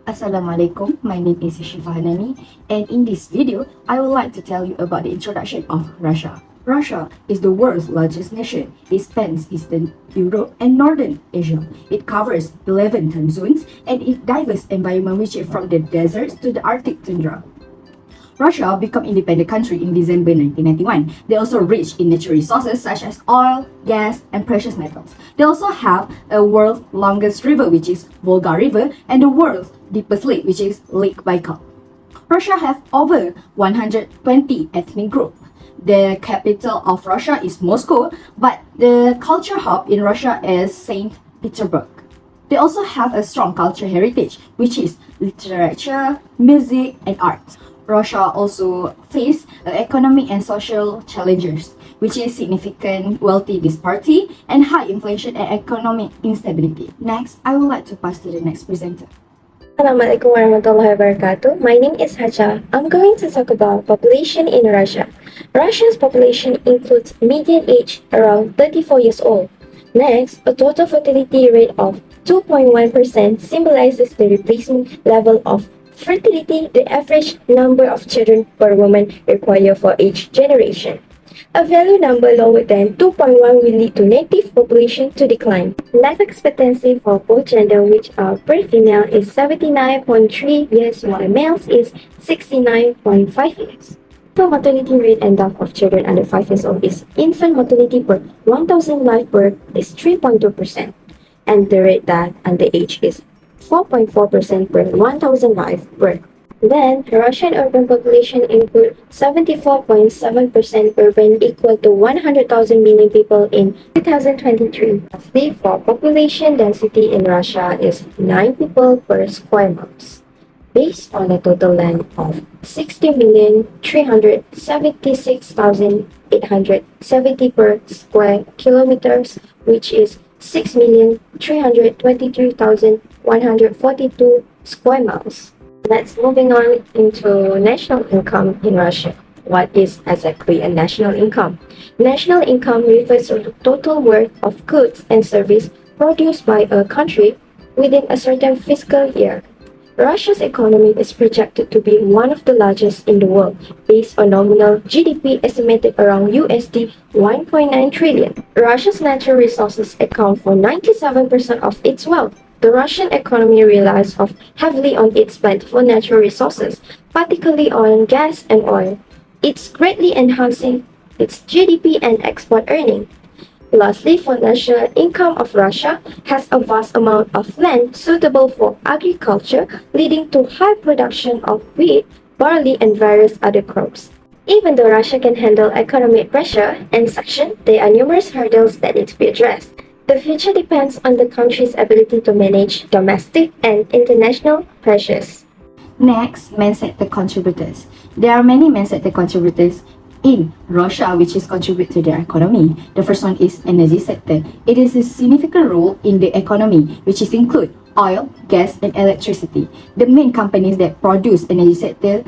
Assalamualaikum, my name is Shifa Hanani, and in this video, I would like to tell you about the introduction of Russia. Russia is the world's largest nation. It spans Eastern Europe and Northern Asia. It covers 11 time zones and its diverse environment reaches from the deserts to the Arctic tundra. Russia became independent country in December 1991. They also rich in natural resources such as oil, gas, and precious metals. They also have a world's longest river, which is Volga River, and the world's deepest lake, which is Lake Baikal. Russia has over 120 ethnic groups. The capital of Russia is Moscow, but the culture hub in Russia is Saint Petersburg. They also have a strong cultural heritage, which is literature, music, and arts. Russia also face economic and social challenges, which is significant wealth disparity and high inflation and economic instability. Next, I would like to pass to the next presenter. Assalamualaikum warahmatullahi wabarakatuh. My name is Hacha. I'm going to talk about population in Russia. Russia's population includes median age around 34 years old. Next, a total fertility rate of 2.1% symbolizes the replacement level of fertility, the average number of children per woman required for each generation. A value number lower than 2.1 will lead to native population to decline. Life expectancy for both gender, which are per female, is 79.3 years while males is 69.5 years. The mortality rate and death of children under 5 years old is infant mortality per 1,000 live birth is 3.2%, and the rate that underage is 4.4% per 1,000 live birth. Then, Russian urban population include 74.7% urban equal to 100,000 million people in 2023. Lastly, for population density in Russia is 9 people per square miles, based on a total land of 60,376,870 per square kilometers, which is 6,323,142 square miles. Let's moving on into national income in Russia. What is exactly a national income? National income refers to the total worth of goods and service produced by a country within a certain fiscal year. Russia's economy is projected to be one of the largest in the world, based on nominal GDP estimated around USD 1.9 trillion. Russia's natural resources account for 97% of its wealth. The Russian economy relies heavily on its plentiful natural resources, particularly on gas and oil. It's greatly enhancing its GDP and export earning. Lastly, for national income of Russia has a vast amount of land suitable for agriculture, leading to high production of wheat, barley, and various other crops. Even though Russia can handle economic pressure and sanction, there are numerous hurdles that need to be addressed. The future depends on the country's ability to manage domestic and international pressures. Next, main sector contributors. There are many main sector contributors in Russia which is contribute to their economy. The first one is energy sector. It is a significant role in the economy, which is include oil, gas, and electricity. The main companies that produce energy sector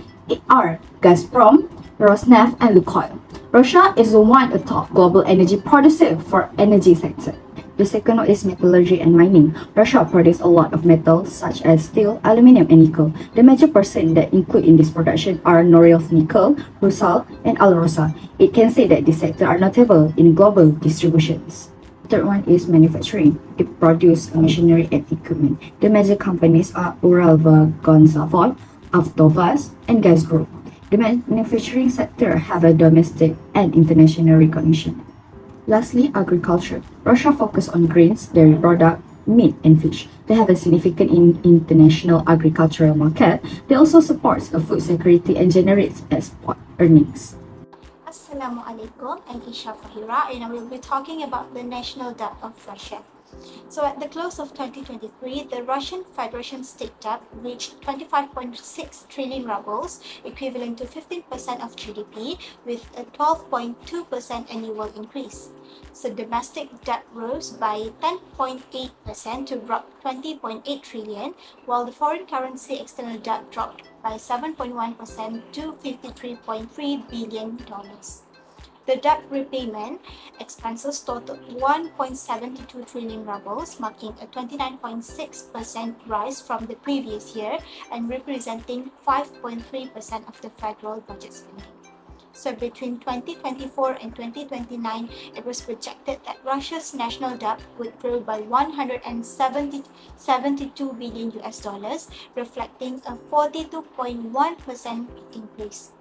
are Gazprom, Rosneft, and Lukoil. Russia is one of the top global energy producer for energy sector. The second one is metallurgy and mining. Russia produces a lot of metals such as steel, aluminum, and nickel. The major percent that include in this production are Norilsk nickel, Rusal, and Alrosa. It can say that this sector are notable in global distributions. Third one is manufacturing. It produces machinery and equipment. The major companies are Uralvagonzavod, Avtovaz, and Gas Group. The manufacturing sector have a domestic and international recognition. Lastly, agriculture. Russia focuses on grains, dairy products, meat, and fish. They have a significant international agricultural market. They also support food security and generates export earnings. Assalamualaikum, I'm Isha Fahira and I will be talking about the national debt of Russia. So at the close of 2023, the Russian Federation state debt reached 25.6 trillion rubles, equivalent to 15% of GDP, with a 12.2% annual increase. So domestic debt rose by 10.8% to 20.8 trillion, while the foreign currency external debt dropped by 7.1% to $53.3 billion. The debt repayment expenses totaled 1.72 trillion rubles, marking a 29.6% rise from the previous year and representing 5.3% of the federal budget spending. So between 2024 and 2029, it was projected that Russia's national debt would grow by 172 billion US dollars, reflecting a 42.1% increase.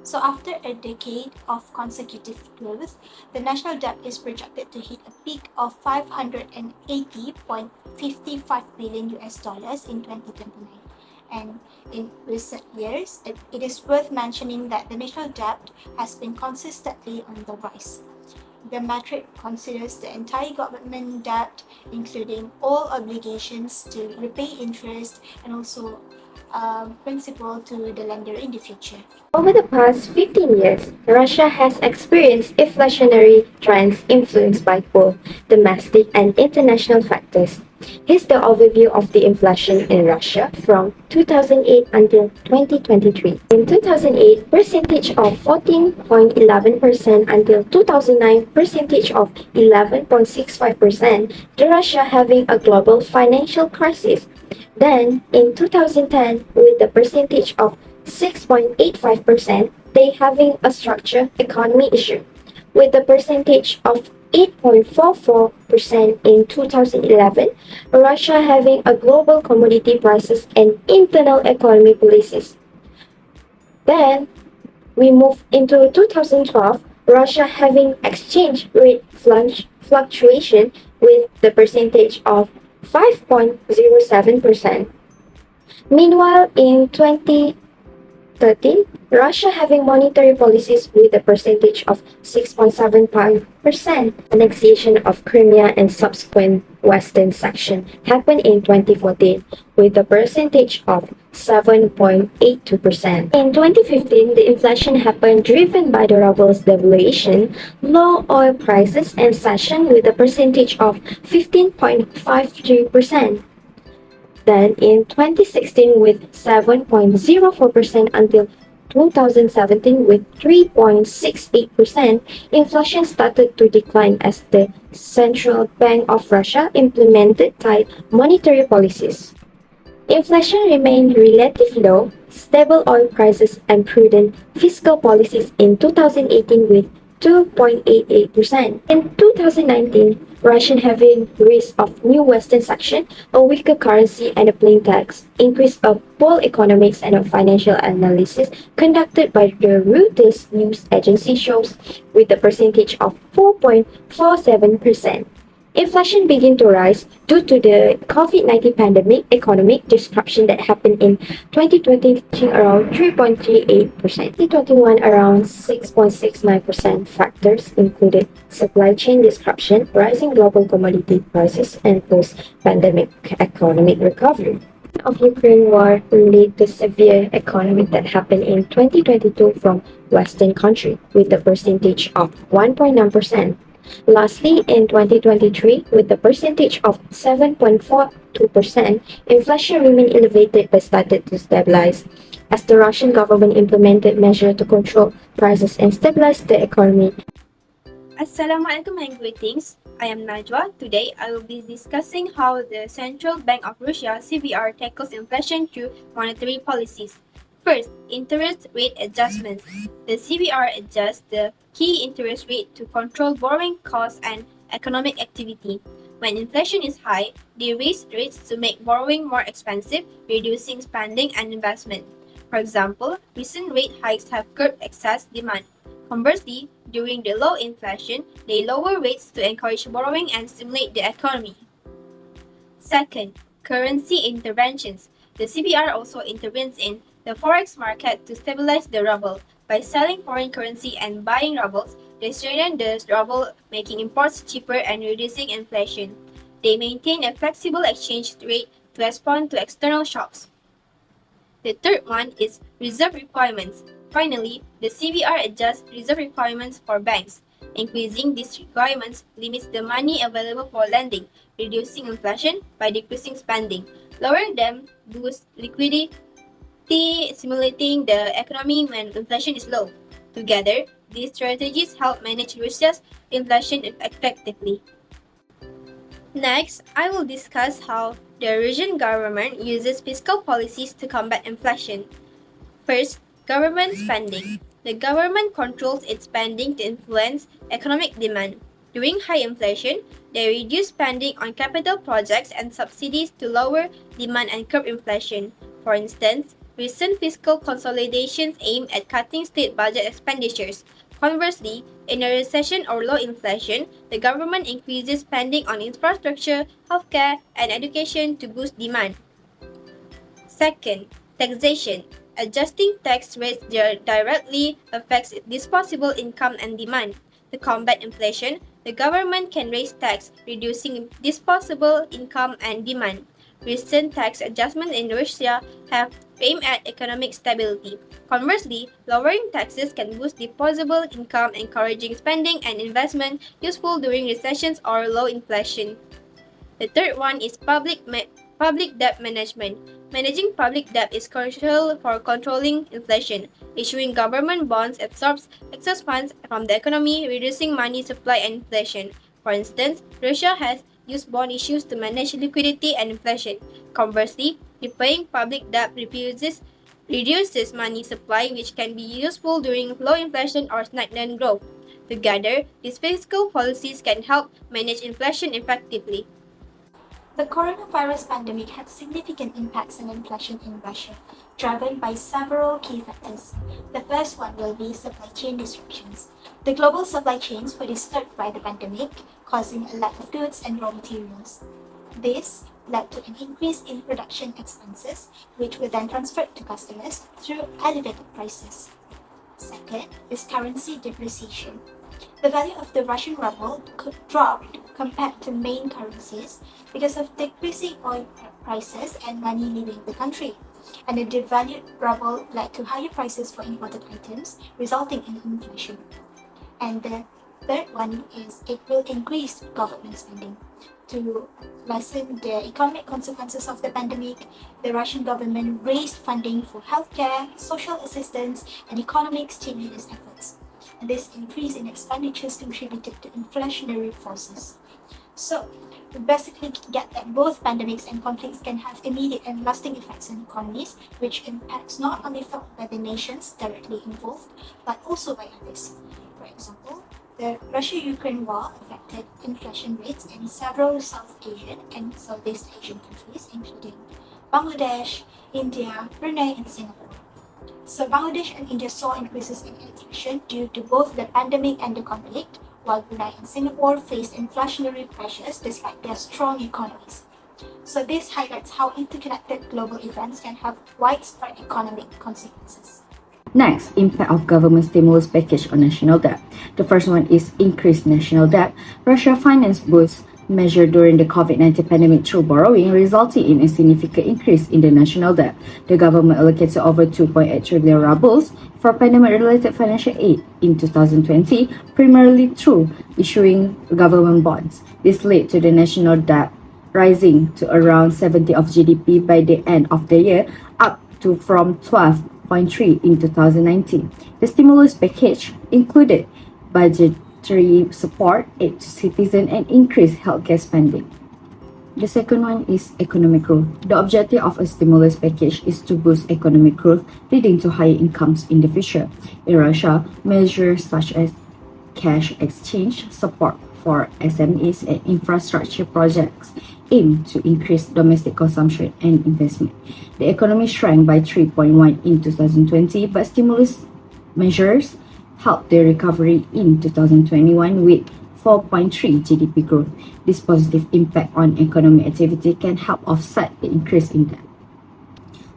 So after a decade of consecutive growth, the national debt is projected to hit a peak of 580.55 billion US dollars in 2029. And in recent years, it is worth mentioning that the national debt has been consistently on the rise. The metric considers the entire government debt, including all obligations to repay interest and also principal to the lender in the future. Over the past 15 years, Russia has experienced inflationary trends influenced by both domestic and international factors. Here's the overview of the inflation in Russia from 2008 until 2023. In 2008, percentage of 14.11% until 2009, percentage of 11.65%, the Russia having a global financial crisis. Then, in 2010, with the percentage of 6.85%, they having a structure economy issue, with the percentage of 8.44% in 2011, Russia having a global commodity prices and internal economy policies. Then, we move into 2012, Russia having exchange rate fluctuation with the percentage of 5.07%. Meanwhile, in 2013, Russia having monetary policies with a percentage of 6.75%. Annexation of Crimea and subsequent western section happened in 2014 with a percentage of 7.82%. In 2015, the inflation happened driven by the ruble's devaluation, low oil prices, and recession with a percentage of 15.53%. Then in 2016 with 7.04% until 2017 with 3.68%, inflation started to decline as the Central Bank of Russia implemented tight monetary policies. Inflation remained relatively low, stable oil prices, and prudent fiscal policies in 2018 with 2.88%. In 2019, Russian having risk of new Western sanction, a weaker currency, and a plain tax, increase of poll economics and a financial analysis conducted by the Reuters news agency shows with a percentage of 4.47%. Inflation began to rise due to the COVID-19 pandemic economic disruption that happened in 2020, reaching around 3.38%. 2021, around 6.69%. Factors included supply chain disruption, rising global commodity prices, and post-pandemic economic recovery. Of Ukraine war led to severe economic that happened in 2022 from Western country with a percentage of 1.9%. Lastly, in 2023, with the percentage of 7.42%, inflation remained elevated but started to stabilize as the Russian government implemented measures to control prices and stabilize the economy. Assalamualaikum and greetings. I am Najwa. Today I will be discussing how the Central Bank of Russia (CBR) tackles inflation through monetary policies. First, interest rate adjustments. The CBR adjusts the key interest rate to control borrowing costs and economic activity. When inflation is high, they raise rates to make borrowing more expensive, reducing spending and investment. For example, recent rate hikes have curbed excess demand. Conversely, during the low inflation, they lower rates to encourage borrowing and stimulate the economy. Second, currency interventions. The CBR also intervenes in the forex market to stabilize the ruble. By selling foreign currency and buying rubles, they strengthen the ruble, making imports cheaper and reducing inflation. They maintain a flexible exchange rate to respond to external shocks. The third one is reserve requirements. Finally, the CBR adjusts reserve requirements for banks. Increasing these requirements limits the money available for lending, reducing inflation by decreasing spending. Lowering them boosts liquidity, stimulating the economy when inflation is low. Together, These strategies help manage Russia's inflation effectively. Next, I will discuss how the Russian government uses fiscal policies to combat inflation. First, government spending. The government controls its spending to influence economic demand. During high inflation, they reduce spending on capital projects and subsidies to lower demand and curb inflation. For instance, recent fiscal consolidations aim at cutting state budget expenditures. Conversely, in a recession or low inflation, the government increases spending on infrastructure, healthcare, and education to boost demand. Second, taxation. Adjusting tax rates directly affects disposable income and demand. To combat inflation, the government can raise tax, reducing disposable income and demand. Recent tax adjustments in Russia have aimed at economic stability. Conversely, lowering taxes can boost disposable income, encouraging spending and investment useful during recessions or low inflation. The third one is public debt management. Managing public debt is crucial for controlling inflation. Issuing government bonds absorbs excess funds from the economy, reducing money supply and inflation. For instance, Russia has used bond issues to manage liquidity and inflation. Conversely, repaying public debt reduces money supply, which can be useful during low inflation or stagnant growth. Together, these fiscal policies can help manage inflation effectively. The coronavirus pandemic had significant impacts on inflation in Russia, driven by several key factors. The first one will be supply chain disruptions. The global supply chains were disturbed by the pandemic, causing a lack of goods and raw materials. This led to an increase in production expenses, which were then transferred to customers through elevated prices. Second is currency depreciation. The value of the Russian ruble dropped compared to main currencies because of decreasing oil prices and money leaving the country. And the devalued ruble led to higher prices for imported items, resulting in inflation. And the third one is it will increase government spending. To lessen the economic consequences of the pandemic, the Russian government raised funding for healthcare, social assistance, and economic stimulus efforts. And this increase in expenditures contributed to inflationary forces. So, we basically get that both pandemics and conflicts can have immediate and lasting effects on economies, which impacts not only felt by the nations directly involved, but also by others. For example, the Russia-Ukraine war affected inflation rates in several South Asian and Southeast Asian countries, including Bangladesh, India, Brunei, and Singapore. So Bangladesh and India saw increases in inflation due to both the pandemic and the conflict, while Brunei and Singapore faced inflationary pressures despite their strong economies. So this highlights how interconnected global events can have widespread economic consequences. Next, impact of government stimulus package on national debt. The first one is increased national debt. Russia financed boost measured during the COVID-19 pandemic through borrowing, resulting in a significant increase in the national debt. The government allocated over 2.8 trillion rubles for pandemic-related financial aid in 2020, primarily through issuing government bonds. This led to the national debt rising to around 70% of GDP by the end of the year, up to from 12.3 in 2019. The stimulus package included budgetary support, aid to citizens, and increased healthcare spending. The second one is economic growth. The objective of a stimulus package is to boost economic growth, leading to higher incomes in the future. In Russia, measures such as cash exchange, support for SMEs, and infrastructure projects aim to increase domestic consumption and investment. The economy shrank by 3.1 in 2020, but stimulus measures helped the recovery in 2021 with 4.3 GDP growth. This positive impact on economic activity can help offset the increase in debt.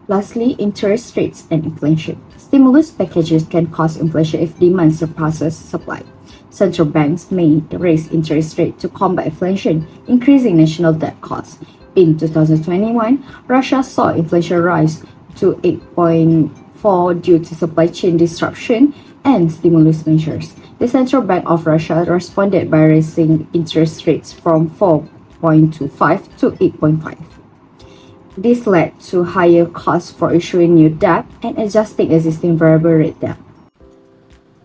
Lastly, interest rates and inflation. Stimulus packages can cause inflation if demand surpasses supply. Central banks may raise interest rates to combat inflation, increasing national debt costs. In 2021, Russia saw inflation rise to 8.4 due to supply chain disruption and stimulus measures. The Central Bank of Russia responded by raising interest rates from 4.25 to 8.5. This led to higher costs for issuing new debt and adjusting existing variable rate debt.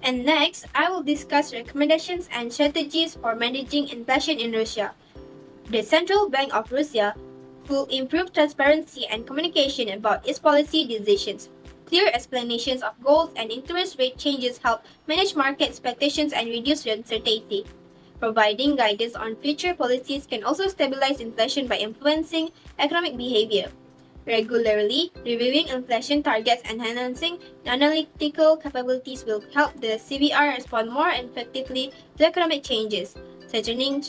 And next, I will discuss recommendations and strategies for managing inflation in Russia. The Central Bank of Russia will improve transparency and communication about its policy decisions. Clear explanations of goals and interest rate changes help manage market expectations and reduce uncertainty. Providing guidance on future policies can also stabilize inflation by influencing economic behavior. Regularly reviewing inflation targets and enhancing analytical capabilities will help the CBR respond more effectively to economic changes, strengthening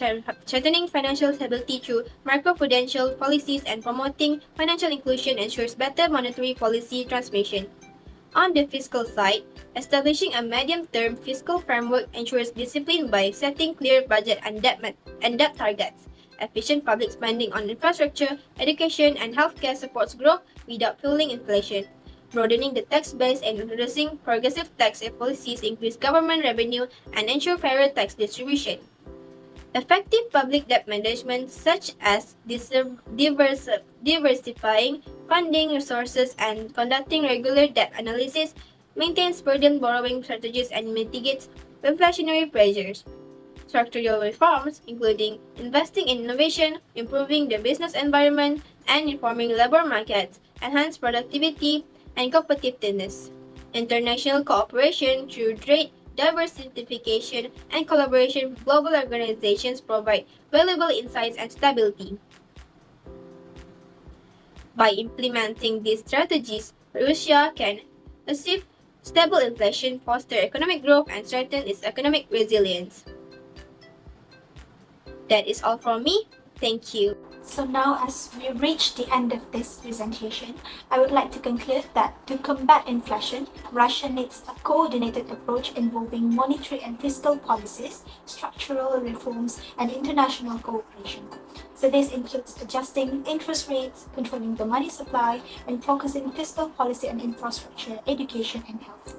financial stability through macroprudential policies and promoting financial inclusion ensures better monetary policy transmission. On the fiscal side, establishing a medium-term fiscal framework ensures discipline by setting clear budget and debt targets. Efficient public spending on infrastructure, education, and healthcare supports growth without fueling inflation. Broadening the tax base and introducing progressive tax policies increase government revenue and ensure fairer tax distribution. Effective public debt management, such as diversifying funding resources and conducting regular debt analysis, maintains prudent borrowing strategies and mitigates inflationary pressures. Structural reforms, including investing in innovation, improving the business environment, and reforming labor markets, enhance productivity and competitiveness. International cooperation through trade, diversification, and collaboration with global organizations provide valuable insights and stability. By implementing these strategies, Russia can achieve stable inflation, foster economic growth, and strengthen its economic resilience. That is all from me. Thank you. So now, as we reach the end of this presentation, I would like to conclude that to combat inflation, Russia needs a coordinated approach involving monetary and fiscal policies, structural reforms, and international cooperation. So this includes adjusting interest rates, controlling the money supply, and focusing fiscal policy on infrastructure, education, and health.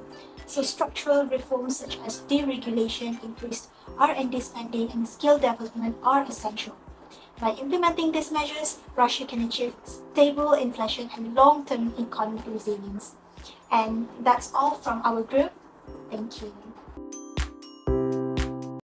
So structural reforms such as deregulation, increased R&D spending, and skill development are essential. By implementing these measures, Russia can achieve stable inflation and long-term economic resilience. And that's all from our group. Thank you.